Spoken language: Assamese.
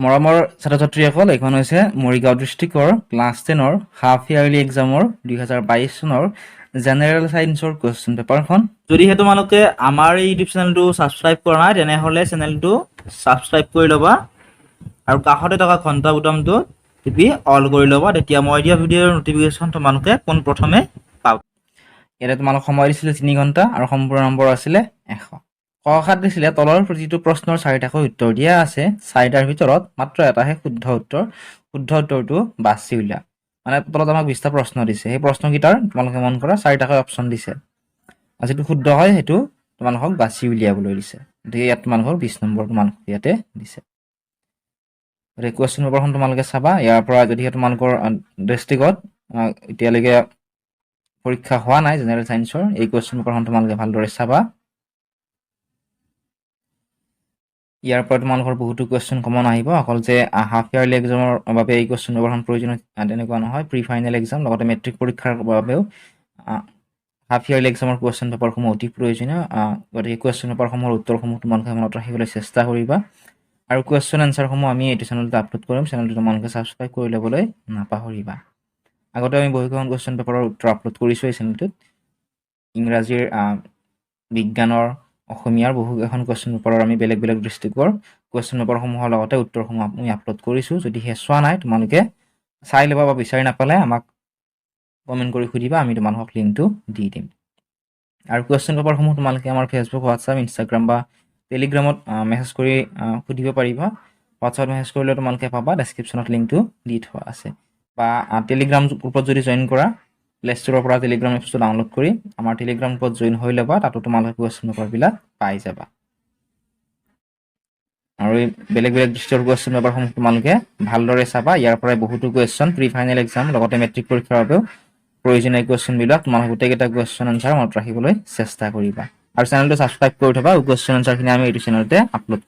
মৰমৰ ছাত্ৰ-ছাত্ৰীসকল, এইখন হৈছে মৰিগাঁও ডিষ্ট্ৰিক্টৰ ক্লাছ 10ৰ হাফ ইয়াৰলি এক্সামৰ 2022 চনৰ জেনেৰেল ছায়েন্সৰ কুৱেশ্যন পেপাৰখন। যদিহে তোমালোকে আমাৰ এই ইউটিউব চেনেলটো ছাবস্ক্ৰাইব কৰা নাই তেনেহ'লে চেনেলটো ছাবস্ক্ৰাইব কৰি ল'বা আৰু কাষতে থকা ঘণ্টা বুটামটো টিপি অল কৰি ল'বা, তেতিয়া মই দিয়া ভিডিঅ'ৰ নটিফিকেশ্যন তোমালোকে পোনপ্ৰথমে পাবা। ইয়াতে তোমালোক সময় দিছিলে 3 ঘণ্টা আৰু সম্পূৰ্ণ নম্বৰ আছিলে 100। ক-খাত দিছিলে তলৰ প্ৰতিটো প্ৰশ্নৰ 4টাকৈ উত্তৰ দিয়া আছে, 4টাৰ ভিতৰত মাত্ৰ এটাহে শুদ্ধ উত্তৰ, শুদ্ধ উত্তৰটো বাছি উলিয়া। মানে তলত আমাক 20টা প্ৰশ্ন দিছে, সেই প্ৰশ্নকেইটাৰ তোমালোকে মন কৰা 4টাকৈ অপশ্যন দিছে আৰু যিটো শুদ্ধ হয় সেইটো তোমালোকক বাছি উলিয়াবলৈ দিছে। গতিকে ইয়াত তোমালোকৰ 20 নম্বৰ তোমালোকক ইয়াতে দিছে। গতিকে কুৱেশ্যন পেপাৰখন তোমালোকে চাবা। ইয়াৰ পৰা যদিহে তোমালোকৰ ডিষ্ট্ৰিক্টত এতিয়ালৈকে পৰীক্ষা হোৱা নাই জেনেৰেল ছায়েন্সৰ, এই কুৱেশ্যন পেপাৰখন তোমালোকে ভালদৰে চাবা। ইয়াৰ পৰা তোমালোকৰ বহুতো কুৱেশ্যন কমন আহিব, অকল যে হাফ ইয়াৰলি এক্সামৰ বাবে এই কুৱেশ্যন পেপাৰখন প্ৰয়োজনীয় তেনেকুৱা নহয়। প্ৰি ফাইনেল এক্সাম লগতে মেট্ৰিক পৰীক্ষাৰ বাবেও হাফ ইয়াৰলি এক্সামৰ কুৱেশ্যন পেপাৰসমূহ অতি প্ৰয়োজনীয়। গতিকে কুৱেশ্যন পেপাৰসমূহৰ উত্তৰসমূহ তোমালোকে মনত ৰাখিবলৈ চেষ্টা কৰিবা আৰু কুৱেশ্যন এনচাৰসমূহ আমি এইটো চেনেলতে আপলোড কৰিম, চেনেলটো তোমালোকে ছাবস্ক্ৰাইব কৰি ল'বলৈ নাপাহৰিবা। আগতে আমি বহুকেইখন কুৱেশ্যন পেপাৰৰ উত্তৰ আপলোড কৰিছোঁ এই চেনেলটোত। ইংৰাজীৰ, বিজ্ঞানৰ, অসমীয়াৰ বহুকেইখন কুৱেশ্যন পেপাৰৰ আমি বেলেগ বেলেগ ডিষ্ট্ৰিক্টৰ কুৱেশ্যন পেপাৰসমূহৰ লগতে উত্তৰসমূহ আমি আপলোড কৰিছোঁ। যদিহে চোৱা নাই তোমালোকে চাই ল'বা বা বিচাৰি নাপালে আমাক কমেণ্ট কৰি সুধিবা, আমি তোমালোকক লিংকটো দি দিম। আৰু কুৱেশ্যন পেপাৰসমূহ তোমালোকে আমাৰ ফেচবুক, হোৱাটছআপ, ইনষ্টাগ্ৰাম বা টেলিগ্ৰামত মেছেজ কৰি সুধিব পাৰিবা। হোৱাটছআপত মেছেজ কৰিলে তোমালোকে পাবা, ডেছক্ৰিপশ্যনত লিংকটো দি থোৱা আছে। বা টেলিগ্ৰাম গ্ৰুপত যদি জইন কৰা, প্লে ষ্ট'ৰৰ পৰা টেলিগ্ৰাম এপছটো ডাউনলোড কৰি আমাৰ টেলিগ্ৰাম গ্ৰুপত জইন হৈ ল'বা, তাতো তোমালোকে কুৱেশ্যন পেপাৰবিলাক পাই যাবা। আৰু এই বেলেগ বেলেগ ডিষ্ট্ৰিক্টৰ কুৱেশ্যন পেপাৰসমূহ তোমালোকে ভালদৰে চাবা। ইয়াৰ পৰাই বহুতো কুৱেশ্যন প্ৰি ফাইনেল এক্সাম লগতে মেট্ৰিক পৰীক্ষাৰ বাবেও প্ৰয়োজনীয় কুৱেশ্যনবিলাক তোমালোকে গোটেইকেইটা কুৱেশ্যন এনচাৰ মনত ৰাখিবলৈ চেষ্টা কৰিবা আৰু চেনেলটো ছাবস্ক্ৰাইব কৰি থবা। কুৱেশ্যন এনচাৰখিনি আমি এইটো চেনেলতে আপলোড